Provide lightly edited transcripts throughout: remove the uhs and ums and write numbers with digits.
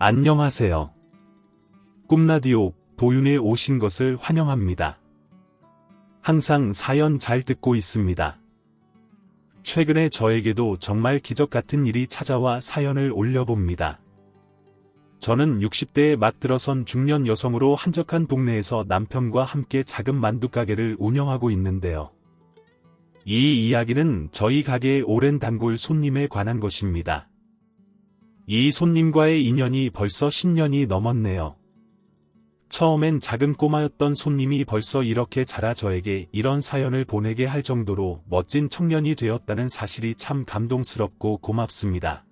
안녕하세요. 꿈라디오 도윤에 오신 것을 환영합니다. 항상 사연 잘 듣고 있습니다. 최근에 저에게도 정말 기적 같은 일이 찾아와 사연을 올려봅니다. 저는 60대에 막 들어선 중년 여성으로 한적한 동네에서 남편과 함께 작은 만두가게를 운영하고 있는데요. 이 이야기는 저희 가게의 오랜 단골 손님에 관한 것입니다. 이 손님과의 인연이 벌써 10년이 넘었네요. 처음엔 작은 꼬마였던 손님이 벌써 이렇게 자라 저에게 이런 사연을 보내게 할 정도로 멋진 청년이 되었다는 사실이 참 감동스럽고 고맙습니다.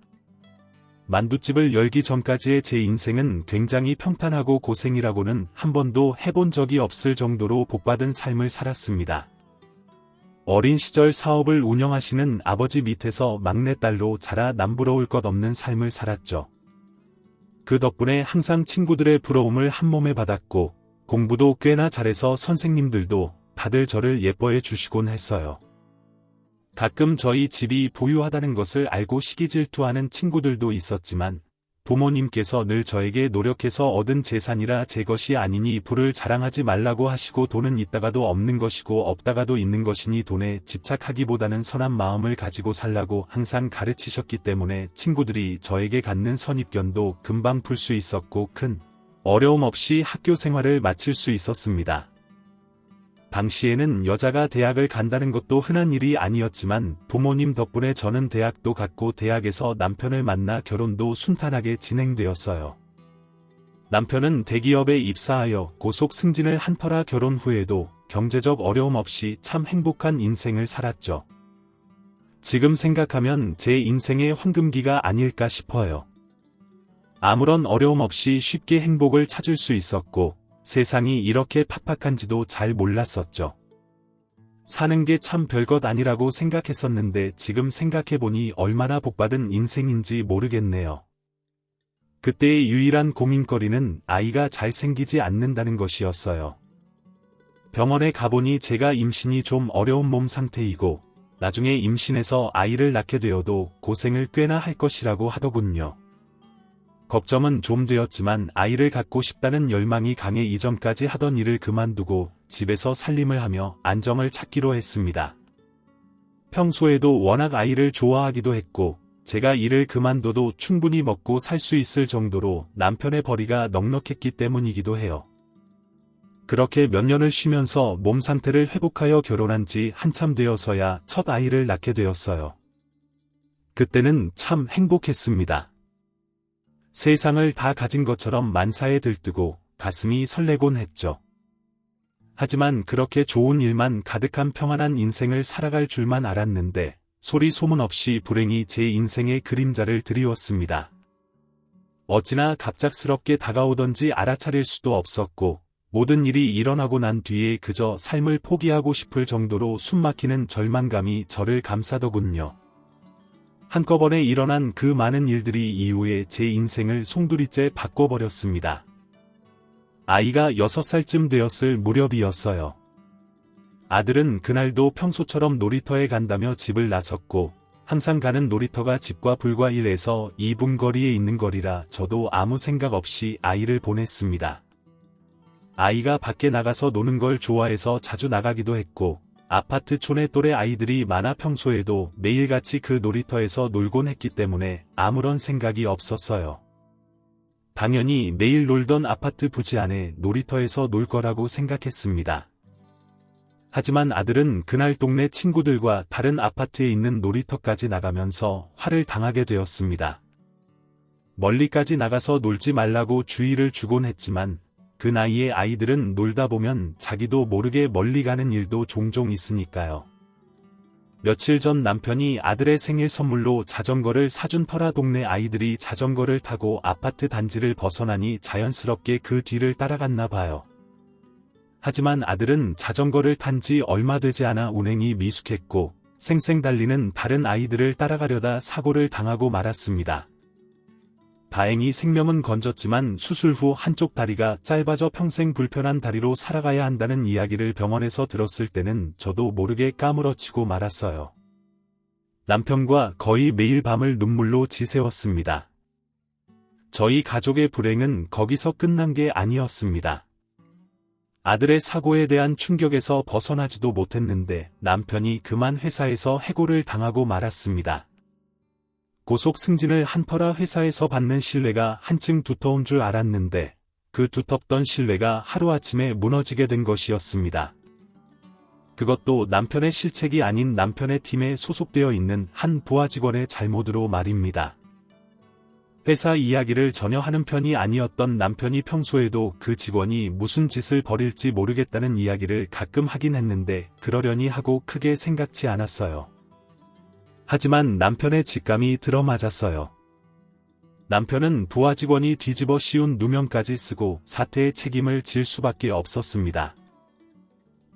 만두집을 열기 전까지의 제 인생은 굉장히 평탄하고 고생이라고는 한 번도 해본 적이 없을 정도로 복받은 삶을 살았습니다. 어린 시절 사업을 운영하시는 아버지 밑에서 막내딸로 자라 남부러울 것 없는 삶을 살았죠. 그 덕분에 항상 친구들의 부러움을 한몸에 받았고 공부도 꽤나 잘해서 선생님들도 다들 저를 예뻐해 주시곤 했어요. 가끔 저희 집이 부유하다는 것을 알고 시기 질투하는 친구들도 있었지만 부모님께서 늘 저에게 노력해서 얻은 재산이라 제 것이 아니니 부를 자랑하지 말라고 하시고 돈은 있다가도 없는 것이고 없다가도 있는 것이니 돈에 집착하기보다는 선한 마음을 가지고 살라고 항상 가르치셨기 때문에 친구들이 저에게 갖는 선입견도 금방 풀 수 있었고 큰 어려움 없이 학교 생활을 마칠 수 있었습니다. 당시에는 여자가 대학을 간다는 것도 흔한 일이 아니었지만 부모님 덕분에 저는 대학도 갔고 대학에서 남편을 만나 결혼도 순탄하게 진행되었어요. 남편은 대기업에 입사하여 고속 승진을 한 터라 결혼 후에도 경제적 어려움 없이 참 행복한 인생을 살았죠. 지금 생각하면 제 인생의 황금기가 아닐까 싶어요. 아무런 어려움 없이 쉽게 행복을 찾을 수 있었고 세상이 이렇게 팍팍한지도 잘 몰랐었죠. 사는 게 참 별것 아니라고 생각했었는데 지금 생각해보니 얼마나 복받은 인생인지 모르겠네요. 그때의 유일한 고민거리는 아이가 잘 생기지 않는다는 것이었어요. 병원에 가보니 제가 임신이 좀 어려운 몸 상태이고 나중에 임신해서 아이를 낳게 되어도 고생을 꽤나 할 것이라고 하더군요. 걱정은 좀 되었지만 아이를 갖고 싶다는 열망이 강해 이전까지 하던 일을 그만두고 집에서 살림을 하며 안정을 찾기로 했습니다. 평소에도 워낙 아이를 좋아하기도 했고 제가 일을 그만둬도 충분히 먹고 살 수 있을 정도로 남편의 벌이가 넉넉했기 때문이기도 해요. 그렇게 몇 년을 쉬면서 몸 상태를 회복하여 결혼한 지 한참 되어서야 첫 아이를 낳게 되었어요. 그때는 참 행복했습니다. 세상을 다 가진 것처럼 만사에 들뜨고 가슴이 설레곤 했죠. 하지만 그렇게 좋은 일만 가득한 평안한 인생을 살아갈 줄만 알았는데 소리 소문 없이 불행이 제 인생의 그림자를 드리웠습니다. 어찌나 갑작스럽게 다가오던지 알아차릴 수도 없었고 모든 일이 일어나고 난 뒤에 그저 삶을 포기하고 싶을 정도로 숨막히는 절망감이 저를 감싸더군요. 한꺼번에 일어난 그 많은 일들이 이후에 제 인생을 송두리째 바꿔버렸습니다. 아이가 6살쯤 되었을 무렵이었어요. 아들은 그날도 평소처럼 놀이터에 간다며 집을 나섰고 항상 가는 놀이터가 집과 불과 1에서 2분 거리에 있는 거리라 저도 아무 생각 없이 아이를 보냈습니다. 아이가 밖에 나가서 노는 걸 좋아해서 자주 나가기도 했고 아파트촌에 또래 아이들이 많아 평소에도 매일같이 그 놀이터에서 놀곤 했기 때문에 아무런 생각이 없었어요. 당연히 매일 놀던 아파트 부지 안에 놀이터에서 놀 거라고 생각했습니다. 하지만 아들은 그날 동네 친구들과 다른 아파트에 있는 놀이터까지 나가면서 화를 당하게 되었습니다. 멀리까지 나가서 놀지 말라고 주의를 주곤 했지만 그 나이에 아이들은 놀다 보면 자기도 모르게 멀리 가는 일도 종종 있으니까요. 며칠 전 남편이 아들의 생일 선물로 자전거를 사준 터라 동네 아이들이 자전거를 타고 아파트 단지를 벗어나니 자연스럽게 그 뒤를 따라갔나 봐요. 하지만 아들은 자전거를 탄 지 얼마 되지 않아 운행이 미숙했고 쌩쌩 달리는 다른 아이들을 따라가려다 사고를 당하고 말았습니다. 다행히 생명은 건졌지만 수술 후 한쪽 다리가 짧아져 평생 불편한 다리로 살아가야 한다는 이야기를 병원에서 들었을 때는 저도 모르게 까무러치고 말았어요. 남편과 거의 매일 밤을 눈물로 지새웠습니다. 저희 가족의 불행은 거기서 끝난 게 아니었습니다. 아들의 사고에 대한 충격에서 벗어나지도 못했는데 남편이 그만 회사에서 해고를 당하고 말았습니다. 고속 승진을 한 터라 회사에서 받는 신뢰가 한층 두터운 줄 알았는데 그 두텁던 신뢰가 하루아침에 무너지게 된 것이었습니다. 그것도 남편의 실책이 아닌 남편의 팀에 소속되어 있는 한 부하 직원의 잘못으로 말입니다. 회사 이야기를 전혀 하는 편이 아니었던 남편이 평소에도 그 직원이 무슨 짓을 벌일지 모르겠다는 이야기를 가끔 하긴 했는데 그러려니 하고 크게 생각지 않았어요. 하지만 남편의 직감이 들어맞았어요. 남편은 부하 직원이 뒤집어 씌운 누명까지 쓰고 사태의 책임을 질 수밖에 없었습니다.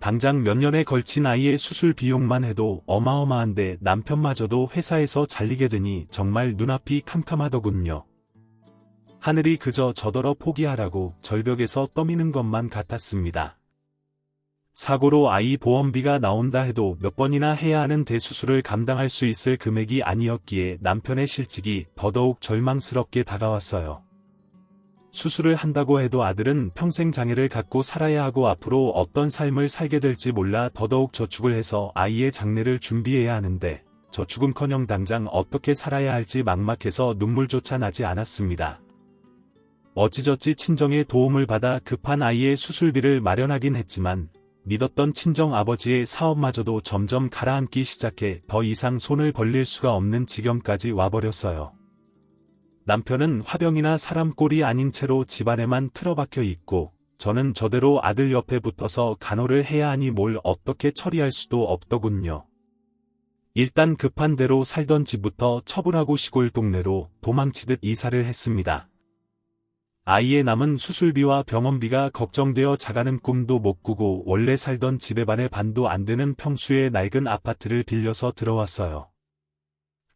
당장 몇 년에 걸친 아이의 수술 비용만 해도 어마어마한데 남편마저도 회사에서 잘리게 되니 정말 눈앞이 캄캄하더군요. 하늘이 그저 저더러 포기하라고 절벽에서 떠미는 것만 같았습니다. 사고로 아이 보험비가 나온다 해도 몇 번이나 해야 하는 대수술을 감당할 수 있을 금액이 아니었기에 남편의 실직이 더더욱 절망스럽게 다가왔어요. 수술을 한다고 해도 아들은 평생 장애를 갖고 살아야 하고 앞으로 어떤 삶을 살게 될지 몰라 더더욱 저축을 해서 아이의 장례를 준비해야 하는데 저축은커녕 당장 어떻게 살아야 할지 막막해서 눈물조차 나지 않았습니다. 어찌저찌 친정의 도움을 받아 급한 아이의 수술비를 마련하긴 했지만 믿었던 친정 아버지의 사업마저도 점점 가라앉기 시작해 더 이상 손을 벌릴 수가 없는 지경까지 와버렸어요. 남편은 화병이나 사람 꼴이 아닌 채로 집안에만 틀어박혀 있고 저는 저대로 아들 옆에 붙어서 간호를 해야 하니 뭘 어떻게 처리할 수도 없더군요. 일단 급한 대로 살던 집부터 처분하고 시골 동네로 도망치듯 이사를 했습니다. 아이의 남은 수술비와 병원비가 걱정되어 자가는 꿈도 못 꾸고 원래 살던 집의 반의 반도 안 되는 평수의 낡은 아파트를 빌려서 들어왔어요.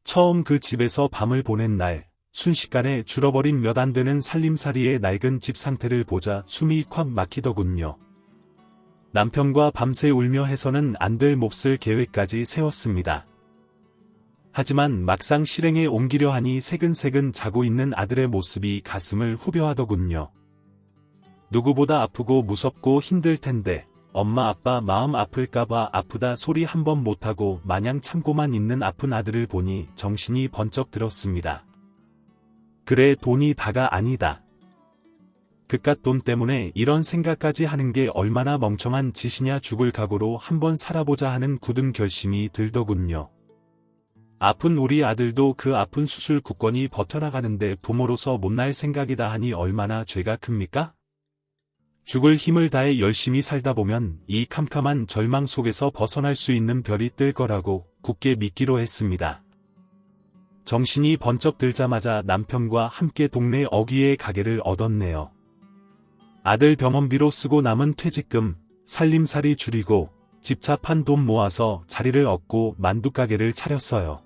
처음 그 집에서 밤을 보낸 날 순식간에 줄어버린 몇 안 되는 살림살이의 낡은 집 상태를 보자 숨이 콱 막히더군요. 남편과 밤새 울며 해서는 안 될 몫을 계획까지 세웠습니다. 하지만 막상 실행에 옮기려 하니 새근새근 자고 있는 아들의 모습이 가슴을 후벼하더군요. 누구보다 아프고 무섭고 힘들 텐데 엄마 아빠 마음 아플까봐 아프다 소리 한 번 못하고 마냥 참고만 있는 아픈 아들을 보니 정신이 번쩍 들었습니다. 그래 돈이 다가 아니다. 그깟 돈 때문에 이런 생각까지 하는 게 얼마나 멍청한 짓이냐 죽을 각오로 한번 살아보자 하는 굳은 결심이 들더군요. 아픈 우리 아들도 그 아픈 수술 굳건히 버텨나가는데 부모로서 못날 생각이다 하니 얼마나 죄가 큽니까? 죽을 힘을 다해 열심히 살다 보면 이 캄캄한 절망 속에서 벗어날 수 있는 별이 뜰 거라고 굳게 믿기로 했습니다. 정신이 번쩍 들자마자 남편과 함께 동네 어귀의 가게를 얻었네요. 아들 병원비로 쓰고 남은 퇴직금, 살림살이 줄이고 집차판 돈 모아서 자리를 얻고 만두가게를 차렸어요.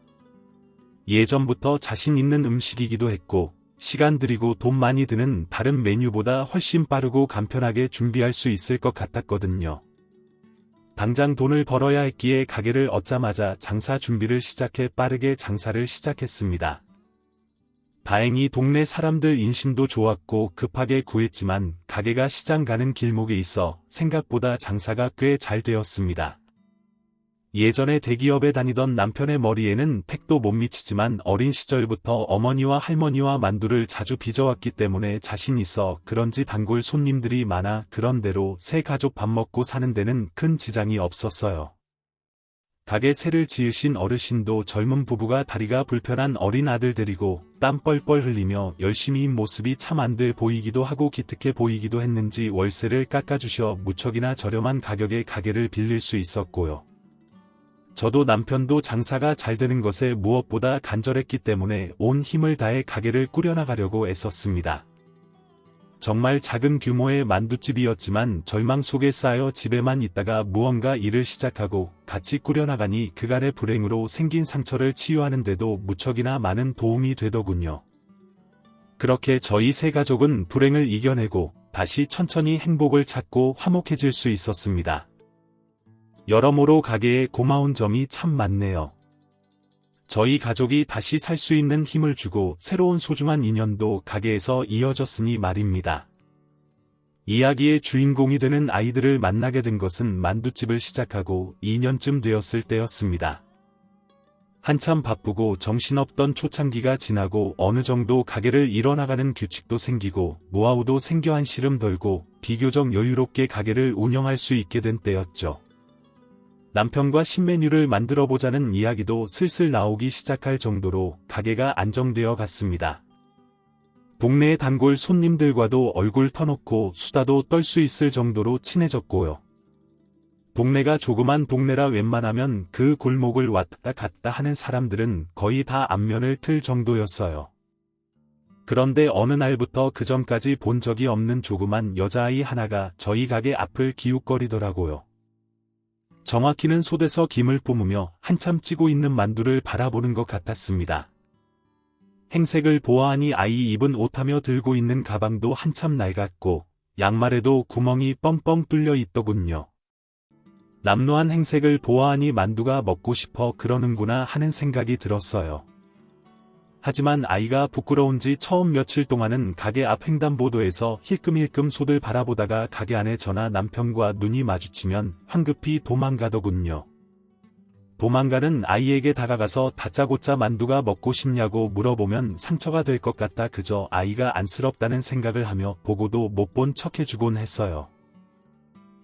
예전부터 자신 있는 음식이기도 했고 시간 들이고 돈 많이 드는 다른 메뉴보다 훨씬 빠르고 간편하게 준비할 수 있을 것 같았거든요. 당장 돈을 벌어야 했기에 가게를 얻자마자 장사 준비를 시작해 빠르게 장사를 시작했습니다. 다행히 동네 사람들 인심도 좋았고 급하게 구했지만 가게가 시장 가는 길목에 있어 생각보다 장사가 꽤 잘 되었습니다. 예전에 대기업에 다니던 남편의 머리에는 택도 못 미치지만 어린 시절부터 어머니와 할머니와 만두를 자주 빚어왔기 때문에 자신 있어 그런지 단골 손님들이 많아 그런대로 새 가족 밥 먹고 사는 데는 큰 지장이 없었어요. 가게 새를 지으신 어르신도 젊은 부부가 다리가 불편한 어린 아들 데리고 땀 뻘뻘 흘리며 열심히인 모습이 참 안 돼 보이기도 하고 기특해 보이기도 했는지 월세를 깎아주셔 무척이나 저렴한 가격에 가게를 빌릴 수 있었고요. 저도 남편도 장사가 잘 되는 것에 무엇보다 간절했기 때문에 온 힘을 다해 가게를 꾸려나가려고 애썼습니다. 정말 작은 규모의 만두집이었지만 절망 속에 쌓여 집에만 있다가 무언가 일을 시작하고 같이 꾸려나가니 그간의 불행으로 생긴 상처를 치유하는 데도 무척이나 많은 도움이 되더군요. 그렇게 저희 세 가족은 불행을 이겨내고 다시 천천히 행복을 찾고 화목해질 수 있었습니다. 여러모로 가게에 고마운 점이 참 많네요. 저희 가족이 다시 살 수 있는 힘을 주고 새로운 소중한 인연도 가게에서 이어졌으니 말입니다. 이야기의 주인공이 되는 아이들을 만나게 된 것은 만두집을 시작하고 2년쯤 되었을 때였습니다. 한참 바쁘고 정신없던 초창기가 지나고 어느 정도 가게를 이뤄나가는 규칙도 생기고 노하우도 생겨 한시름 덜고 비교적 여유롭게 가게를 운영할 수 있게 된 때였죠. 남편과 신메뉴를 만들어 보자는 이야기도 슬슬 나오기 시작할 정도로 가게가 안정되어 갔습니다. 동네 단골 손님들과도 얼굴 터놓고 수다도 떨 수 있을 정도로 친해졌고요. 동네가 조그만 동네라 웬만하면 그 골목을 왔다 갔다 하는 사람들은 거의 다 안면을 틀 정도였어요. 그런데 어느 날부터 그전까지 본 적이 없는 조그만 여자아이 하나가 저희 가게 앞을 기웃거리더라고요. 정확히는 솥에서 김을 뿜으며 한참 찌고 있는 만두를 바라보는 것 같았습니다. 행색을 보아하니 아이 입은 옷하며 들고 있는 가방도 한참 낡았고 양말에도 구멍이 뻥뻥 뚫려 있더군요. 남루한 행색을 보아하니 만두가 먹고 싶어 그러는구나 하는 생각이 들었어요. 하지만 아이가 부끄러운지 처음 며칠 동안은 가게 앞 횡단보도에서 힐끔힐끔 솥을 바라보다가 가게 안에 저나 남편과 눈이 마주치면 황급히 도망가더군요. 도망가는 아이에게 다가가서 다짜고짜 만두가 먹고 싶냐고 물어보면 상처가 될 것 같다 그저 아이가 안쓰럽다는 생각을 하며 보고도 못 본 척해주곤 했어요.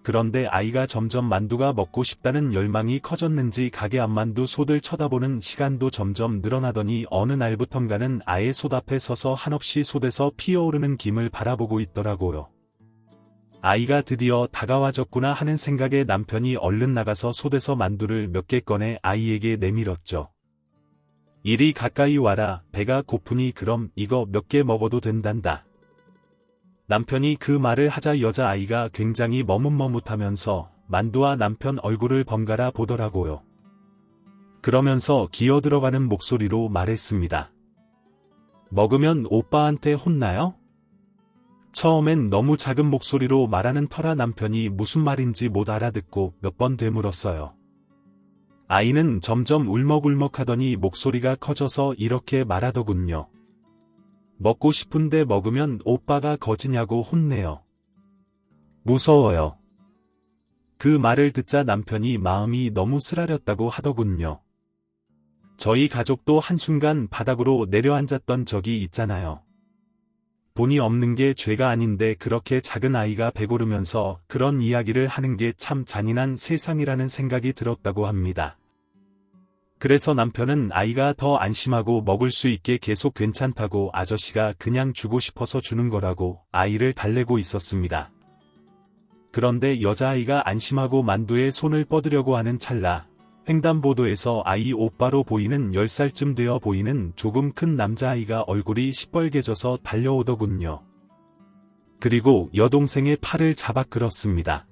그런데 아이가 점점 만두가 먹고 싶다는 열망이 커졌는지 가게 앞만두 솥을 쳐다보는 시간도 점점 늘어나더니 어느 날부턴가는 아예 솥 앞에 서서 한없이 솥에서 피어오르는 김을 바라보고 있더라고요. 아이가 드디어 다가와졌구나 하는 생각에 남편이 얼른 나가서 솥에서 만두를 몇 개 꺼내 아이에게 내밀었죠. 이리 가까이 와라, 배가 고프니 그럼 이거 몇 개 먹어도 된단다. 남편이 그 말을 하자 여자아이가 굉장히 머뭇머뭇하면서 만두와 남편 얼굴을 번갈아 보더라고요. 그러면서 기어들어가는 목소리로 말했습니다. 먹으면 오빠한테 혼나요? 처음엔 너무 작은 목소리로 말하는 터라 남편이 무슨 말인지 못 알아듣고 몇 번 되물었어요. 아이는 점점 울먹울먹하더니 목소리가 커져서 이렇게 말하더군요. 먹고 싶은데 먹으면 오빠가 거지냐고 혼내요. 무서워요. 그 말을 듣자 남편이 마음이 너무 쓰라렸다고 하더군요. 저희 가족도 한순간 바닥으로 내려앉았던 적이 있잖아요. 돈이 없는 게 죄가 아닌데 그렇게 작은 아이가 배고르면서 그런 이야기를 하는 게 참 잔인한 세상이라는 생각이 들었다고 합니다. 그래서 남편은 아이가 더 안심하고 먹을 수 있게 계속 괜찮다고 아저씨가 그냥 주고 싶어서 주는 거라고 아이를 달래고 있었습니다. 그런데 여자아이가 안심하고 만두에 손을 뻗으려고 하는 찰나 횡단보도에서 아이 오빠로 보이는 10살쯤 되어 보이는 조금 큰 남자아이가 얼굴이 시뻘개져서 달려오더군요. 그리고 여동생의 팔을 잡아 끌었습니다.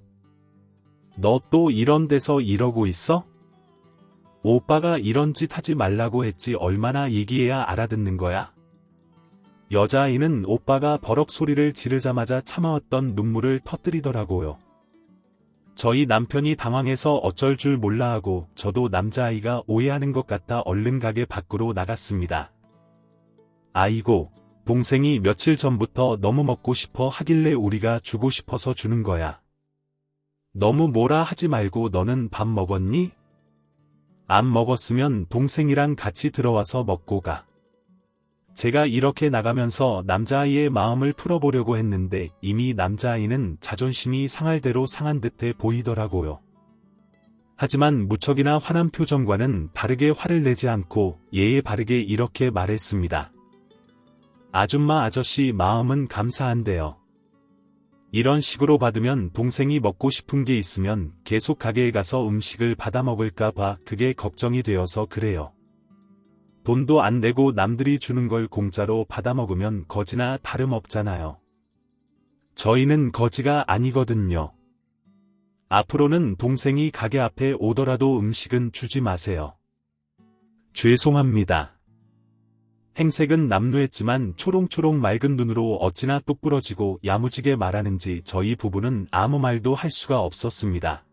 너 또 이런 데서 이러고 있어? 오빠가 이런 짓 하지 말라고 했지 얼마나 얘기해야 알아듣는 거야? 여자아이는 오빠가 버럭 소리를 지르자마자 참아왔던 눈물을 터뜨리더라고요. 저희 남편이 당황해서 어쩔 줄 몰라 하고 저도 남자아이가 오해하는 것 같아 얼른 가게 밖으로 나갔습니다. 아이고, 동생이 며칠 전부터 너무 먹고 싶어 하길래 우리가 주고 싶어서 주는 거야. 너무 뭐라 하지 말고 너는 밥 먹었니? 안 먹었으면 동생이랑 같이 들어와서 먹고 가. 제가 이렇게 나가면서 남자아이의 마음을 풀어보려고 했는데 이미 남자아이는 자존심이 상할 대로 상한 듯해 보이더라고요. 하지만 무척이나 화난 표정과는 다르게 화를 내지 않고 예의 바르게 이렇게 말했습니다. 아줌마 아저씨 마음은 감사한데요. 이런 식으로 받으면 동생이 먹고 싶은 게 있으면 계속 가게에 가서 음식을 받아 먹을까 봐 그게 걱정이 되어서 그래요. 돈도 안 내고 남들이 주는 걸 공짜로 받아 먹으면 거지나 다름없잖아요. 저희는 거지가 아니거든요. 앞으로는 동생이 가게 앞에 오더라도 음식은 주지 마세요. 죄송합니다. 행색은 남루했지만 초롱초롱 맑은 눈으로 어찌나 똑부러지고 야무지게 말하는지 저희 부부는 아무 말도 할 수가 없었습니다.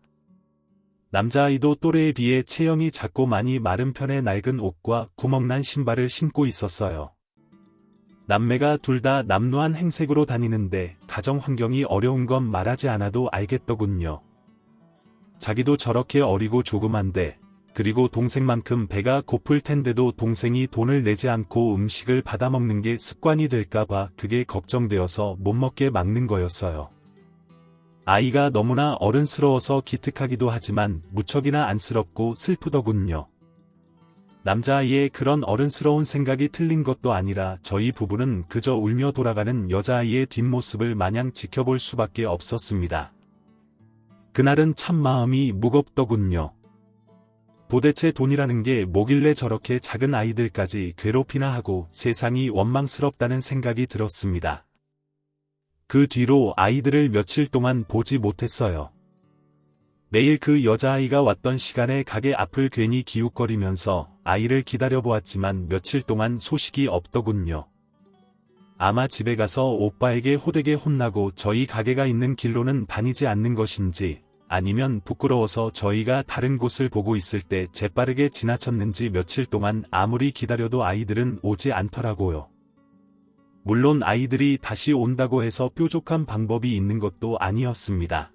남자아이도 또래에 비해 체형이 작고 많이 마른 편의 낡은 옷과 구멍난 신발을 신고 있었어요. 남매가 둘 다 남루한 행색으로 다니는데 가정 환경이 어려운 건 말하지 않아도 알겠더군요. 자기도 저렇게 어리고 조그만데, 그리고 동생만큼 배가 고플 텐데도 동생이 돈을 내지 않고 음식을 받아먹는 게 습관이 될까봐 그게 걱정되어서 못 먹게 막는 거였어요. 아이가 너무나 어른스러워서 기특하기도 하지만 무척이나 안쓰럽고 슬프더군요. 남자아이의 그런 어른스러운 생각이 틀린 것도 아니라 저희 부부는 그저 울며 돌아가는 여자아이의 뒷모습을 마냥 지켜볼 수밖에 없었습니다. 그날은 참 마음이 무겁더군요. 도대체 돈이라는 게 뭐길래 저렇게 작은 아이들까지 괴롭히나 하고 세상이 원망스럽다는 생각이 들었습니다. 그 뒤로 아이들을 며칠 동안 보지 못했어요. 매일 그 여자아이가 왔던 시간에 가게 앞을 괜히 기웃거리면서 아이를 기다려보았지만 며칠 동안 소식이 없더군요. 아마 집에 가서 오빠에게 호되게 혼나고 저희 가게가 있는 길로는 다니지 않는 것인지, 아니면 부끄러워서 저희가 다른 곳을 보고 있을 때 재빠르게 지나쳤는지 며칠 동안 아무리 기다려도 아이들은 오지 않더라고요. 물론 아이들이 다시 온다고 해서 뾰족한 방법이 있는 것도 아니었습니다.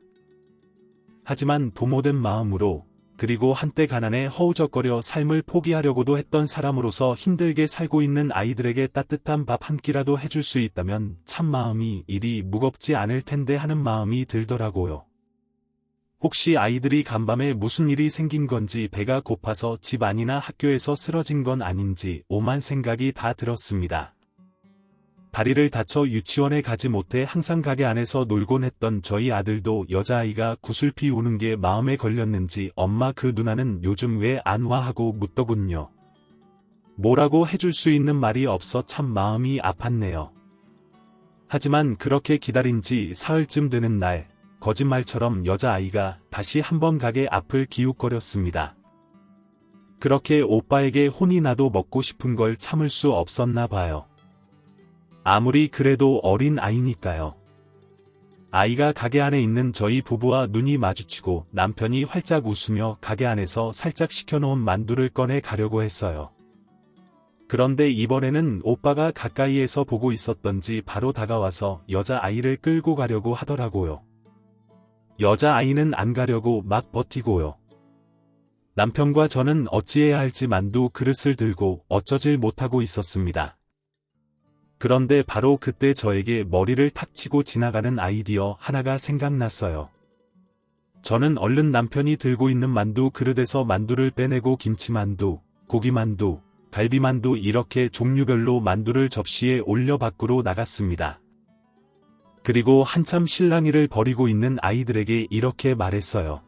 하지만 부모된 마음으로, 그리고 한때 가난에 허우적거려 삶을 포기하려고도 했던 사람으로서 힘들게 살고 있는 아이들에게 따뜻한 밥 한 끼라도 해줄 수 있다면 참 마음이 이리 무겁지 않을 텐데 하는 마음이 들더라고요. 혹시 아이들이 간밤에 무슨 일이 생긴 건지 배가 고파서 집 안이나 학교에서 쓰러진 건 아닌지 오만 생각이 다 들었습니다. 다리를 다쳐 유치원에 가지 못해 항상 가게 안에서 놀곤 했던 저희 아들도 여자아이가 구슬피 우는 게 마음에 걸렸는지 엄마 그 누나는 요즘 왜 안 와 하고 묻더군요. 뭐라고 해줄 수 있는 말이 없어 참 마음이 아팠네요. 하지만 그렇게 기다린 지 사흘쯤 되는 날, 거짓말처럼 여자아이가 다시 한번 가게 앞을 기웃거렸습니다. 그렇게 오빠에게 혼이 나도 먹고 싶은 걸 참을 수 없었나 봐요. 아무리 그래도 어린 아이니까요. 아이가 가게 안에 있는 저희 부부와 눈이 마주치고 남편이 활짝 웃으며 가게 안에서 살짝 식혀놓은 만두를 꺼내 가려고 했어요. 그런데 이번에는 오빠가 가까이에서 보고 있었던지 바로 다가와서 여자아이를 끌고 가려고 하더라고요. 여자아이는 안 가려고 막 버티고요. 남편과 저는 어찌해야 할지 만두 그릇을 들고 어쩌질 못하고 있었습니다. 그런데 바로 그때 저에게 머리를 탁 치고 지나가는 아이디어 하나가 생각났어요. 저는 얼른 남편이 들고 있는 만두 그릇에서 만두를 빼내고 김치만두, 고기만두, 갈비만두 이렇게 종류별로 만두를 접시에 올려 밖으로 나갔습니다. 그리고 한참 실랑이를 벌이고 있는 아이들에게 이렇게 말했어요.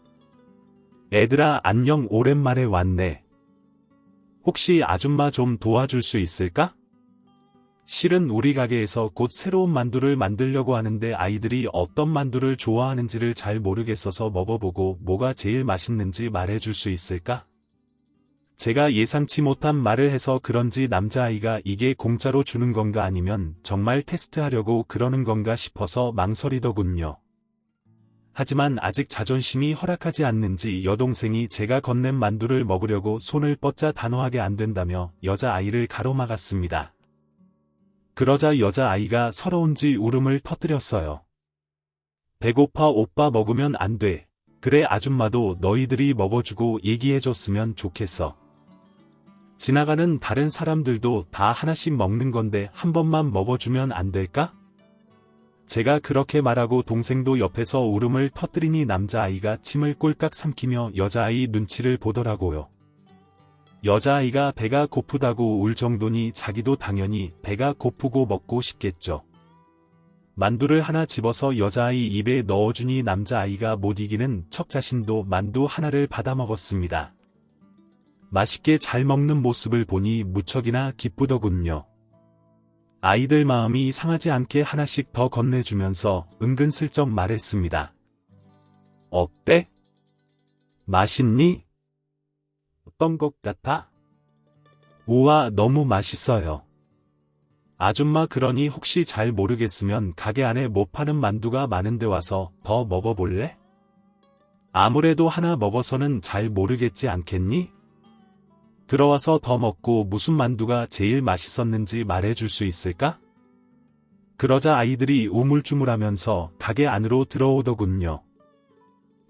애들아 안녕 오랜만에 왔네. 혹시 아줌마 좀 도와줄 수 있을까? 실은 우리 가게에서 곧 새로운 만두를 만들려고 하는데 아이들이 어떤 만두를 좋아하는지를 잘 모르겠어서 먹어보고 뭐가 제일 맛있는지 말해줄 수 있을까? 제가 예상치 못한 말을 해서 그런지 남자아이가 이게 공짜로 주는 건가 아니면 정말 테스트하려고 그러는 건가 싶어서 망설이더군요. 하지만 아직 자존심이 허락하지 않는지 여동생이 제가 건넨 만두를 먹으려고 손을 뻗자 단호하게 안 된다며 여자아이를 가로막았습니다. 그러자 여자아이가 서러운지 울음을 터뜨렸어요. 배고파 오빠 먹으면 안 돼. 그래 아줌마도 너희들이 먹어주고 얘기해줬으면 좋겠어. 지나가는 다른 사람들도 다 하나씩 먹는 건데 한 번만 먹어주면 안 될까? 제가 그렇게 말하고 동생도 옆에서 울음을 터뜨리니 남자아이가 침을 꼴깍 삼키며 여자아이 눈치를 보더라고요. 여자아이가 배가 고프다고 울 정도니 자기도 당연히 배가 고프고 먹고 싶겠죠. 만두를 하나 집어서 여자아이 입에 넣어주니 남자아이가 못 이기는 척 자신도 만두 하나를 받아 먹었습니다. 맛있게 잘 먹는 모습을 보니 무척이나 기쁘더군요. 아이들 마음이 상하지 않게 하나씩 더 건네주면서 은근슬쩍 말했습니다. 어때? 맛있니? 어떤 것 같아? 우와 너무 맛있어요. 아줌마 그러니 혹시 잘 모르겠으면 가게 안에 못 파는 만두가 많은데 와서 더 먹어볼래? 아무래도 하나 먹어서는 잘 모르겠지 않겠니? 들어와서 더 먹고 무슨 만두가 제일 맛있었는지 말해줄 수 있을까? 그러자 아이들이 우물쭈물하면서 가게 안으로 들어오더군요.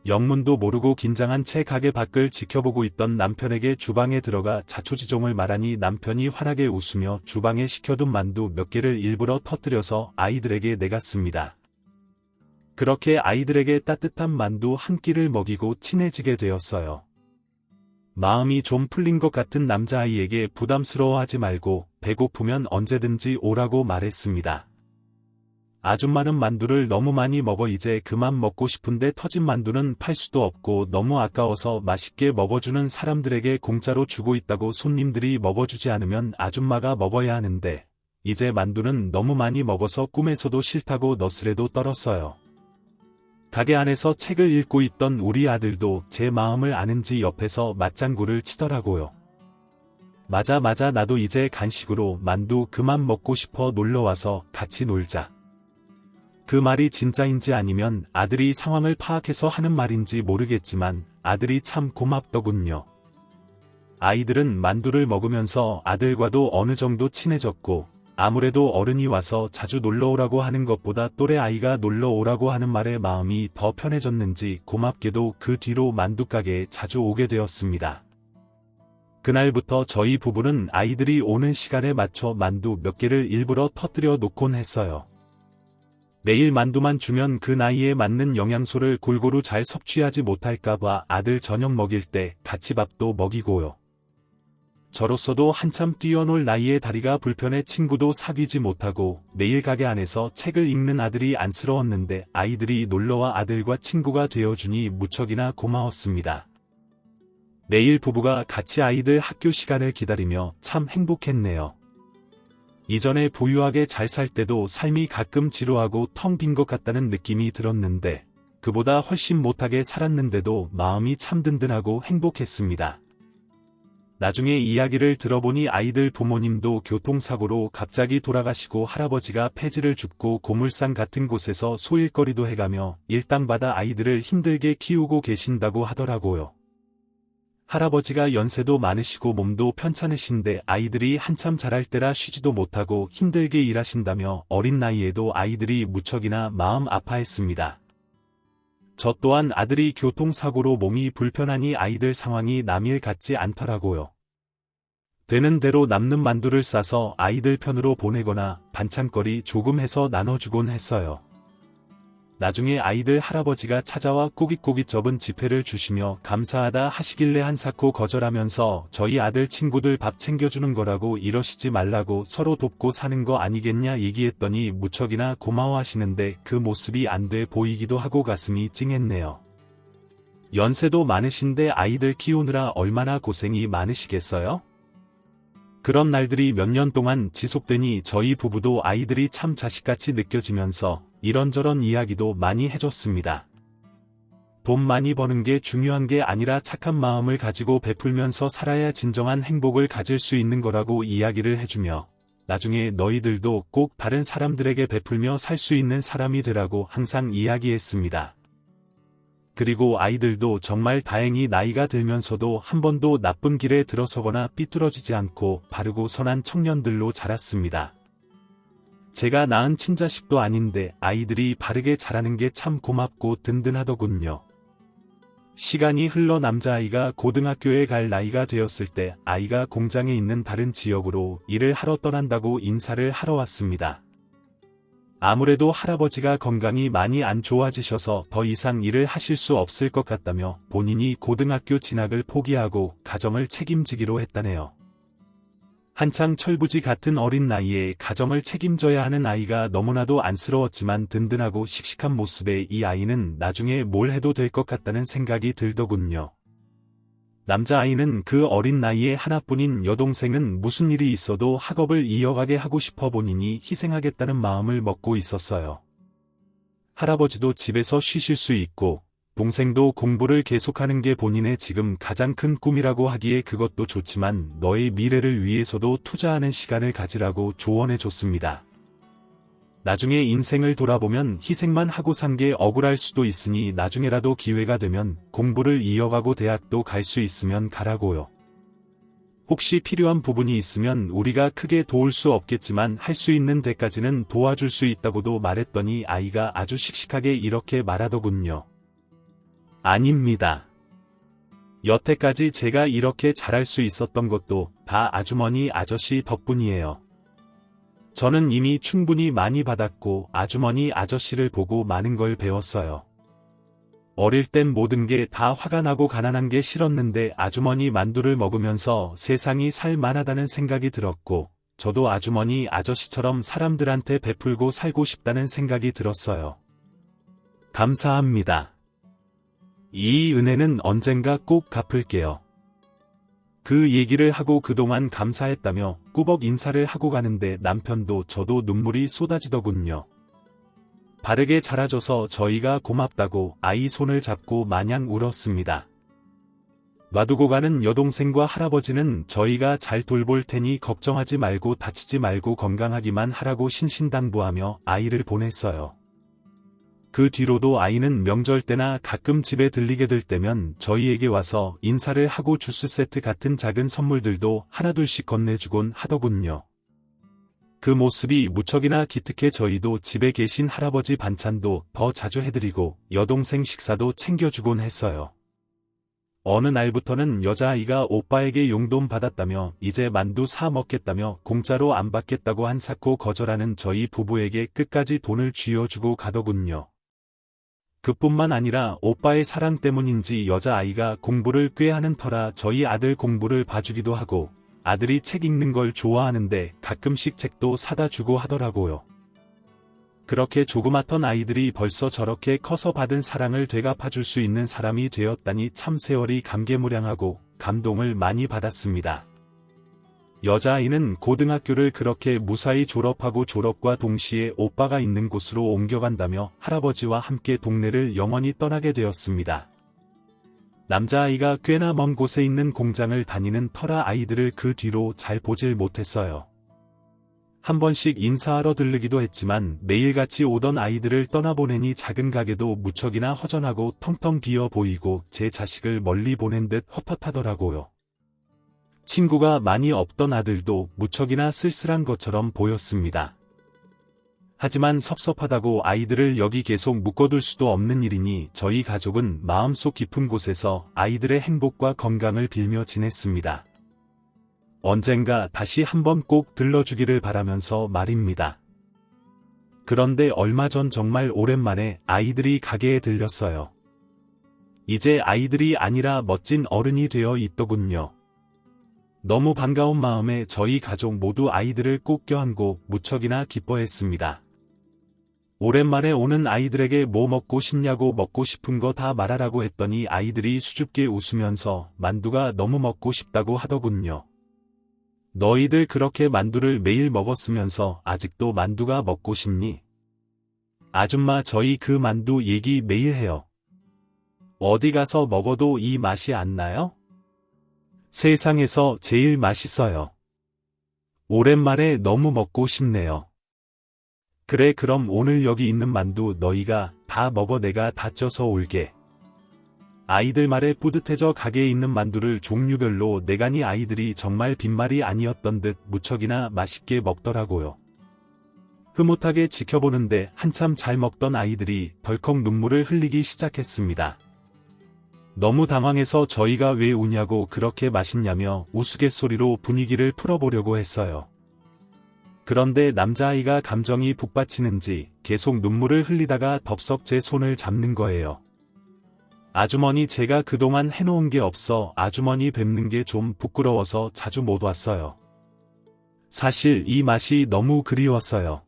영문도 모르고 긴장한 채 가게 밖을 지켜보고 있던 남편에게 주방에 들어가 자초지종을 말하니 남편이 환하게 웃으며 주방에 식혀둔 만두 몇 개를 일부러 터뜨려서 아이들에게 내갔습니다. 그렇게 아이들에게 따뜻한 만두 한 끼를 먹이고 친해지게 되었어요. 마음이 좀 풀린 것 같은 남자아이에게 부담스러워하지 말고 배고프면 언제든지 오라고 말했습니다. 아줌마는 만두를 너무 많이 먹어 이제 그만 먹고 싶은데 터진 만두는 팔 수도 없고 너무 아까워서 맛있게 먹어주는 사람들에게 공짜로 주고 있다고 손님들이 먹어주지 않으면 아줌마가 먹어야 하는데 이제 만두는 너무 많이 먹어서 꿈에서도 싫다고 너스레도 떨었어요. 가게 안에서 책을 읽고 있던 우리 아들도 제 마음을 아는지 옆에서 맞장구를 치더라고요. 맞아 나도 이제 간식으로 만두 그만 먹고 싶어 놀러와서 같이 놀자. 그 말이 진짜인지 아니면 아들이 상황을 파악해서 하는 말인지 모르겠지만 아들이 참 고맙더군요. 아이들은 만두를 먹으면서 아들과도 어느 정도 친해졌고 아무래도 어른이 와서 자주 놀러오라고 하는 것보다 또래 아이가 놀러오라고 하는 말에 마음이 더 편해졌는지 고맙게도 그 뒤로 만두가게에 자주 오게 되었습니다. 그날부터 저희 부부는 아이들이 오는 시간에 맞춰 만두 몇 개를 일부러 터뜨려 놓곤 했어요. 매일 만두만 주면 그 나이에 맞는 영양소를 골고루 잘 섭취하지 못할까봐 아들 저녁 먹일 때 같이 밥도 먹이고요. 저로서도 한참 뛰어놀 나이에 다리가 불편해 친구도 사귀지 못하고 매일 가게 안에서 책을 읽는 아들이 안쓰러웠는데 아이들이 놀러와 아들과 친구가 되어주니 무척이나 고마웠습니다. 매일 부부가 같이 아이들 학교 시간을 기다리며 참 행복했네요. 이전에 부유하게 잘 살 때도 삶이 가끔 지루하고 텅 빈 것 같다는 느낌이 들었는데 그보다 훨씬 못하게 살았는데도 마음이 참 든든하고 행복했습니다. 나중에 이야기를 들어보니 아이들 부모님도 교통사고로 갑자기 돌아가시고 할아버지가 폐지를 줍고 고물상 같은 곳에서 소일거리도 해가며 일당받아 아이들을 힘들게 키우고 계신다고 하더라고요. 할아버지가 연세도 많으시고 몸도 편찮으신데 아이들이 한참 자랄 때라 쉬지도 못하고 힘들게 일하신다며 어린 나이에도 아이들이 무척이나 마음 아파했습니다. 저 또한 아들이 교통사고로 몸이 불편하니 아이들 상황이 남일 같지 않더라고요. 되는 대로 남는 만두를 싸서 아이들 편으로 보내거나 반찬거리 조금 해서 나눠주곤 했어요. 나중에 아이들 할아버지가 찾아와 꼬깃꼬깃 접은 지폐를 주시며 감사하다 하시길래 한사코 거절하면서 저희 아들 친구들 밥 챙겨주는 거라고 이러시지 말라고 서로 돕고 사는 거 아니겠냐 얘기했더니 무척이나 고마워하시는데 그 모습이 안 돼 보이기도 하고 가슴이 찡했네요. 연세도 많으신데 아이들 키우느라 얼마나 고생이 많으시겠어요? 그런 날들이 몇 년 동안 지속되니 저희 부부도 아이들이 참 자식같이 느껴지면서 이런저런 이야기도 많이 해줬습니다. 돈 많이 버는 게 중요한 게 아니라 착한 마음을 가지고 베풀면서 살아야 진정한 행복을 가질 수 있는 거라고 이야기를 해주며 나중에 너희들도 꼭 다른 사람들에게 베풀며 살 수 있는 사람이 되라고 항상 이야기했습니다. 그리고 아이들도 정말 다행히 나이가 들면서도 한 번도 나쁜 길에 들어서거나 삐뚤어지지 않고 바르고 선한 청년들로 자랐습니다. 제가 낳은 친자식도 아닌데 아이들이 바르게 자라는 게 참 고맙고 든든하더군요. 시간이 흘러 남자아이가 고등학교에 갈 나이가 되었을 때 아이가 공장에 있는 다른 지역으로 일을 하러 떠난다고 인사를 하러 왔습니다. 아무래도 할아버지가 건강이 많이 안 좋아지셔서 더 이상 일을 하실 수 없을 것 같다며 본인이 고등학교 진학을 포기하고 가정을 책임지기로 했다네요. 한창 철부지 같은 어린 나이에 가정을 책임져야 하는 아이가 너무나도 안쓰러웠지만 든든하고 씩씩한 모습에 이 아이는 나중에 뭘 해도 될 것 같다는 생각이 들더군요. 남자아이는 그 어린 나이에 하나뿐인 여동생은 무슨 일이 있어도 학업을 이어가게 하고 싶어 본인이 희생하겠다는 마음을 먹고 있었어요. 할아버지도 집에서 쉬실 수 있고 동생도 공부를 계속하는 게 본인의 지금 가장 큰 꿈이라고 하기에 그것도 좋지만 너의 미래를 위해서도 투자하는 시간을 가지라고 조언해줬습니다. 나중에 인생을 돌아보면 희생만 하고 산 게 억울할 수도 있으니 나중에라도 기회가 되면 공부를 이어가고 대학도 갈 수 있으면 가라고요. 혹시 필요한 부분이 있으면 우리가 크게 도울 수 없겠지만 할 수 있는 데까지는 도와줄 수 있다고도 말했더니 아이가 아주 씩씩하게 이렇게 말하더군요. 아닙니다. 여태까지 제가 이렇게 잘할 수 있었던 것도 다 아주머니 아저씨 덕분이에요. 저는 이미 충분히 많이 받았고 아주머니 아저씨를 보고 많은 걸 배웠어요. 어릴 땐 모든 게 다 화가 나고 가난한 게 싫었는데 아주머니 만두를 먹으면서 세상이 살만하다는 생각이 들었고 저도 아주머니 아저씨처럼 사람들한테 베풀고 살고 싶다는 생각이 들었어요. 감사합니다. 이 은혜는 언젠가 꼭 갚을게요. 그 얘기를 하고 그동안 감사했다며 꾸벅 인사를 하고 가는데 남편도 저도 눈물이 쏟아지더군요. 바르게 자라줘서 저희가 고맙다고 아이 손을 잡고 마냥 울었습니다. 놔두고 가는 여동생과 할아버지는 저희가 잘 돌볼 테니 걱정하지 말고 다치지 말고 건강하기만 하라고 신신당부하며 아이를 보냈어요. 그 뒤로도 아이는 명절 때나 가끔 집에 들리게 될 때면 저희에게 와서 인사를 하고 주스 세트 같은 작은 선물들도 하나둘씩 건네주곤 하더군요. 그 모습이 무척이나 기특해 저희도 집에 계신 할아버지 반찬도 더 자주 해드리고 여동생 식사도 챙겨주곤 했어요. 어느 날부터는 여자아이가 오빠에게 용돈 받았다며 이제 만두 사 먹겠다며 공짜로 안 받겠다고 한사코 거절하는 저희 부부에게 끝까지 돈을 쥐어주고 가더군요. 그뿐만 아니라 오빠의 사랑 때문인지 여자아이가 공부를 꽤 하는 터라 저희 아들 공부를 봐주기도 하고 아들이 책 읽는 걸 좋아하는데 가끔씩 책도 사다 주고 하더라고요. 그렇게 조그맣던 아이들이 벌써 저렇게 커서 받은 사랑을 되갚아줄 수 있는 사람이 되었다니 참 세월이 감개무량하고 감동을 많이 받았습니다. 여자아이는 고등학교를 그렇게 무사히 졸업하고 졸업과 동시에 오빠가 있는 곳으로 옮겨간다며 할아버지와 함께 동네를 영원히 떠나게 되었습니다. 남자아이가 꽤나 먼 곳에 있는 공장을 다니는 터라 아이들을 그 뒤로 잘 보질 못했어요. 한 번씩 인사하러 들르기도 했지만 매일같이 오던 아이들을 떠나보내니 작은 가게도 무척이나 허전하고 텅텅 비어 보이고 제 자식을 멀리 보낸 듯 헛헛하더라고요. 친구가 많이 없던 아들도 무척이나 쓸쓸한 것처럼 보였습니다. 하지만 섭섭하다고 아이들을 여기 계속 묶어둘 수도 없는 일이니 저희 가족은 마음속 깊은 곳에서 아이들의 행복과 건강을 빌며 지냈습니다. 언젠가 다시 한번 꼭 들러주기를 바라면서 말입니다. 그런데 얼마 전 정말 오랜만에 아이들이 가게에 들렸어요. 이제 아이들이 아니라 멋진 어른이 되어 있더군요. 너무 반가운 마음에 저희 가족 모두 아이들을 꼭 껴안고 무척이나 기뻐했습니다. 오랜만에 오는 아이들에게 뭐 먹고 싶냐고 먹고 싶은 거 다 말하라고 했더니 아이들이 수줍게 웃으면서 만두가 너무 먹고 싶다고 하더군요. 너희들 그렇게 만두를 매일 먹었으면서 아직도 만두가 먹고 싶니? 아줌마 저희 그 만두 얘기 매일 해요. 어디 가서 먹어도 이 맛이 안 나요? 세상에서 제일 맛있어요. 오랜만에 너무 먹고 싶네요. 그래 그럼 오늘 여기 있는 만두 너희가 다 먹어 내가 다 쪄서 올게. 아이들 말에 뿌듯해져 가게에 있는 만두를 종류별로 내가니 아이들이 정말 빈말이 아니었던 듯 무척이나 맛있게 먹더라고요. 흐뭇하게 지켜보는데 한참 잘 먹던 아이들이 덜컥 눈물을 흘리기 시작했습니다. 너무 당황해서 저희가 왜 우냐고 그렇게 맛있냐며 우스갯소리로 분위기를 풀어보려고 했어요. 그런데 남자아이가 감정이 북받치는지 계속 눈물을 흘리다가 덥석 제 손을 잡는 거예요. 아주머니 제가 그동안 해놓은 게 없어 아주머니 뵙는 게 좀 부끄러워서 자주 못 왔어요. 사실 이 맛이 너무 그리웠어요.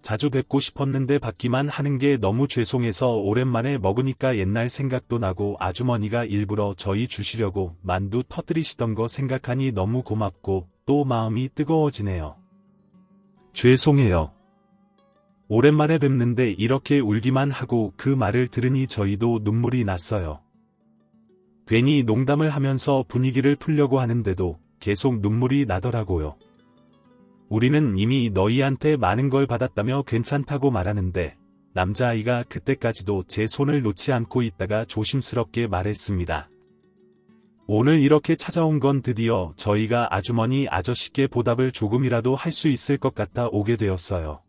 자주 뵙고 싶었는데 받기만 하는 게 너무 죄송해서 오랜만에 먹으니까 옛날 생각도 나고 아주머니가 일부러 저희 주시려고 만두 터뜨리시던 거 생각하니 너무 고맙고 또 마음이 뜨거워지네요. 죄송해요. 오랜만에 뵙는데 이렇게 울기만 하고 그 말을 들으니 저희도 눈물이 났어요. 괜히 농담을 하면서 분위기를 풀려고 하는데도 계속 눈물이 나더라고요. 우리는 이미 너희한테 많은 걸 받았다며 괜찮다고 말하는데 남자아이가 그때까지도 제 손을 놓지 않고 있다가 조심스럽게 말했습니다. 오늘 이렇게 찾아온 건 드디어 저희가 아주머니 아저씨께 보답을 조금이라도 할 수 있을 것 같아 오게 되었어요.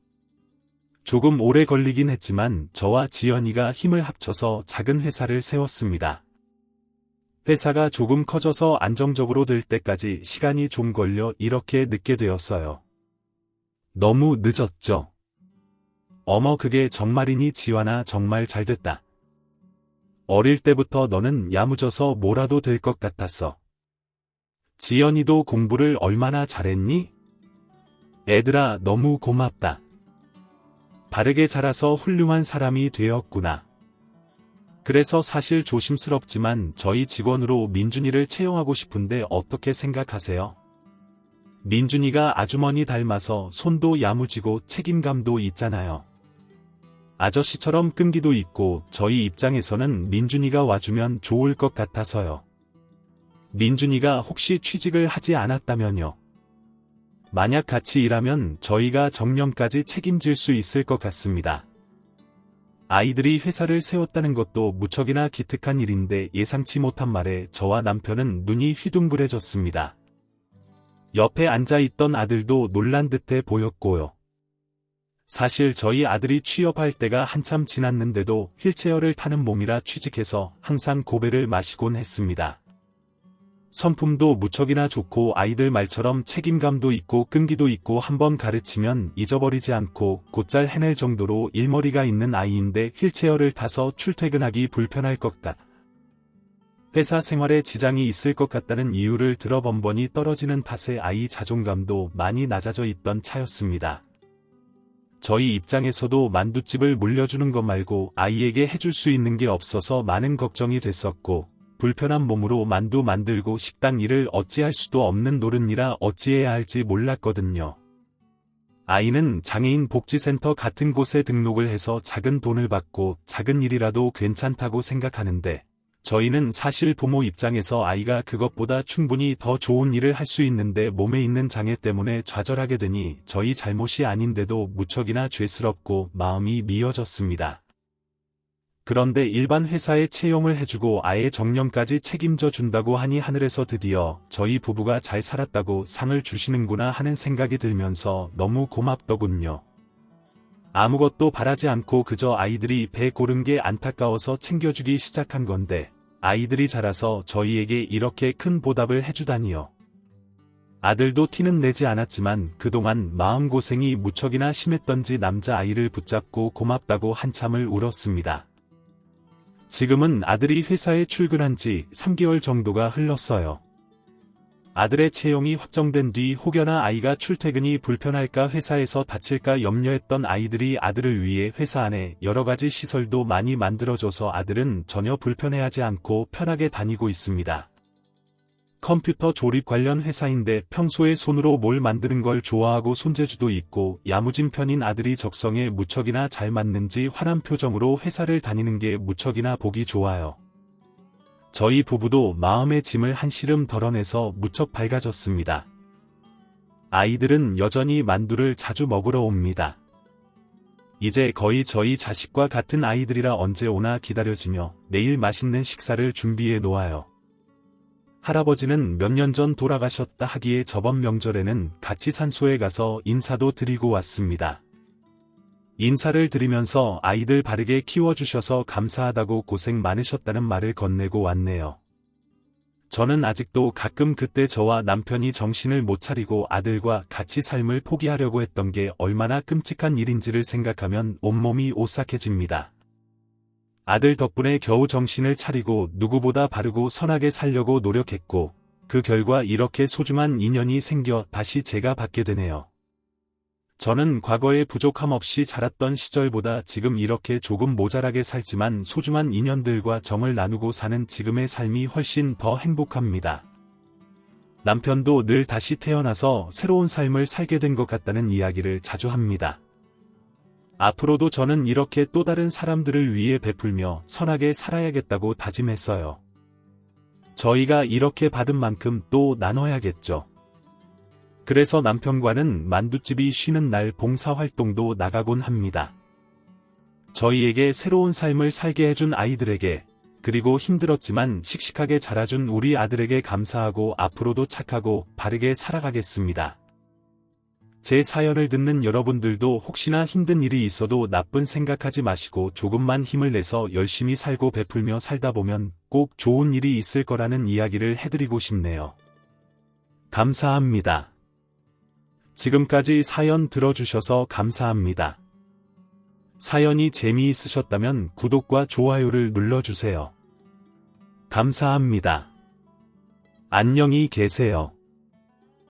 조금 오래 걸리긴 했지만 저와 지연이가 힘을 합쳐서 작은 회사를 세웠습니다. 회사가 조금 커져서 안정적으로 될 때까지 시간이 좀 걸려 이렇게 늦게 되었어요. 너무 늦었죠? 어머 그게 정말이니 지완아 정말 잘됐다. 어릴 때부터 너는 야무져서 뭐라도 될 것 같았어. 지연이도 공부를 얼마나 잘했니? 애들아 너무 고맙다. 바르게 자라서 훌륭한 사람이 되었구나. 그래서 사실 조심스럽지만 저희 직원으로 민준이를 채용하고 싶은데 어떻게 생각하세요? 민준이가 아주머니 닮아서 손도 야무지고 책임감도 있잖아요. 아저씨처럼 끈기도 있고 저희 입장에서는 민준이가 와주면 좋을 것 같아서요. 민준이가 혹시 취직을 하지 않았다면요. 만약 같이 일하면 저희가 정년까지 책임질 수 있을 것 같습니다. 아이들이 회사를 세웠다는 것도 무척이나 기특한 일인데 예상치 못한 말에 저와 남편은 눈이 휘둥그레졌습니다. 옆에 앉아있던 아들도 놀란 듯해 보였고요. 사실 저희 아들이 취업할 때가 한참 지났는데도 휠체어를 타는 몸이라 취직해서 항상 고배를 마시곤 했습니다. 성품도 무척이나 좋고 아이들 말처럼 책임감도 있고 끈기도 있고 한번 가르치면 잊어버리지 않고 곧잘 해낼 정도로 일머리가 있는 아이인데 휠체어를 타서 출퇴근하기 불편할 것 같다. 회사 생활에 지장이 있을 것 같다는 이유를 들어 번번이 떨어지는 탓에 아이 자존감도 많이 낮아져 있던 차였습니다. 저희 입장에서도 만두집을 물려주는 것 말고 아이에게 해줄 수 있는 게 없어서 많은 걱정이 됐었고 불편한 몸으로 만두 만들고 식당 일을 어찌할 수도 없는 노릇이라 어찌해야 할지 몰랐거든요. 아이는 장애인 복지센터 같은 곳에 등록을 해서 작은 돈을 받고 작은 일이라도 괜찮다고 생각하는데 저희는 사실 부모 입장에서 아이가 그것보다 충분히 더 좋은 일을 할 수 있는데 몸에 있는 장애 때문에 좌절하게 되니 저희 잘못이 아닌데도 무척이나 죄스럽고 마음이 미어졌습니다. 그런데 일반 회사에 채용을 해주고 아예 정년까지 책임져 준다고 하니 하늘에서 드디어 저희 부부가 잘 살았다고 상을 주시는구나 하는 생각이 들면서 너무 고맙더군요. 아무것도 바라지 않고 그저 아이들이 배 고른 게 안타까워서 챙겨주기 시작한 건데 아이들이 자라서 저희에게 이렇게 큰 보답을 해주다니요. 아들도 티는 내지 않았지만 그동안 마음고생이 무척이나 심했던지 남자아이를 붙잡고 고맙다고 한참을 울었습니다. 지금은 아들이 회사에 출근한 지 3개월 정도가 흘렀어요. 아들의 채용이 확정된 뒤 혹여나 아이가 출퇴근이 불편할까 회사에서 다칠까 염려했던 아이들이 아들을 위해 회사 안에 여러가지 시설도 많이 만들어줘서 아들은 전혀 불편해하지 않고 편하게 다니고 있습니다. 컴퓨터 조립 관련 회사인데 평소에 손으로 뭘 만드는 걸 좋아하고 손재주도 있고 야무진 편인 아들이 적성에 무척이나 잘 맞는지 환한 표정으로 회사를 다니는 게 무척이나 보기 좋아요. 저희 부부도 마음의 짐을 한시름 덜어내서 무척 밝아졌습니다. 아이들은 여전히 만두를 자주 먹으러 옵니다. 이제 거의 저희 자식과 같은 아이들이라 언제 오나 기다려지며 매일 맛있는 식사를 준비해 놓아요. 할아버지는 몇 년 전 돌아가셨다 하기에 저번 명절에는 같이 산소에 가서 인사도 드리고 왔습니다. 인사를 드리면서 아이들 바르게 키워주셔서 감사하다고 고생 많으셨다는 말을 건네고 왔네요. 저는 아직도 가끔 그때 저와 남편이 정신을 못 차리고 아들과 같이 삶을 포기하려고 했던 게 얼마나 끔찍한 일인지를 생각하면 온몸이 오싹해집니다. 아들 덕분에 겨우 정신을 차리고 누구보다 바르고 선하게 살려고 노력했고 그 결과 이렇게 소중한 인연이 생겨 다시 제가 받게 되네요. 저는 과거에 부족함 없이 자랐던 시절보다 지금 이렇게 조금 모자라게 살지만 소중한 인연들과 정을 나누고 사는 지금의 삶이 훨씬 더 행복합니다. 남편도 늘 다시 태어나서 새로운 삶을 살게 된 것 같다는 이야기를 자주 합니다. 앞으로도 저는 이렇게 또 다른 사람들을 위해 베풀며 선하게 살아야겠다고 다짐했어요. 저희가 이렇게 받은 만큼 또 나눠야겠죠. 그래서 남편과는 만둣집이 쉬는 날 봉사활동도 나가곤 합니다. 저희에게 새로운 삶을 살게 해준 아이들에게, 그리고 힘들었지만 씩씩하게 자라준 우리 아들에게 감사하고 앞으로도 착하고 바르게 살아가겠습니다. 제 사연을 듣는 여러분들도 혹시나 힘든 일이 있어도 나쁜 생각하지 마시고 조금만 힘을 내서 열심히 살고 베풀며 살다 보면 꼭 좋은 일이 있을 거라는 이야기를 해드리고 싶네요. 감사합니다. 지금까지 사연 들어주셔서 감사합니다. 사연이 재미있으셨다면 구독과 좋아요를 눌러주세요. 감사합니다. 안녕히 계세요.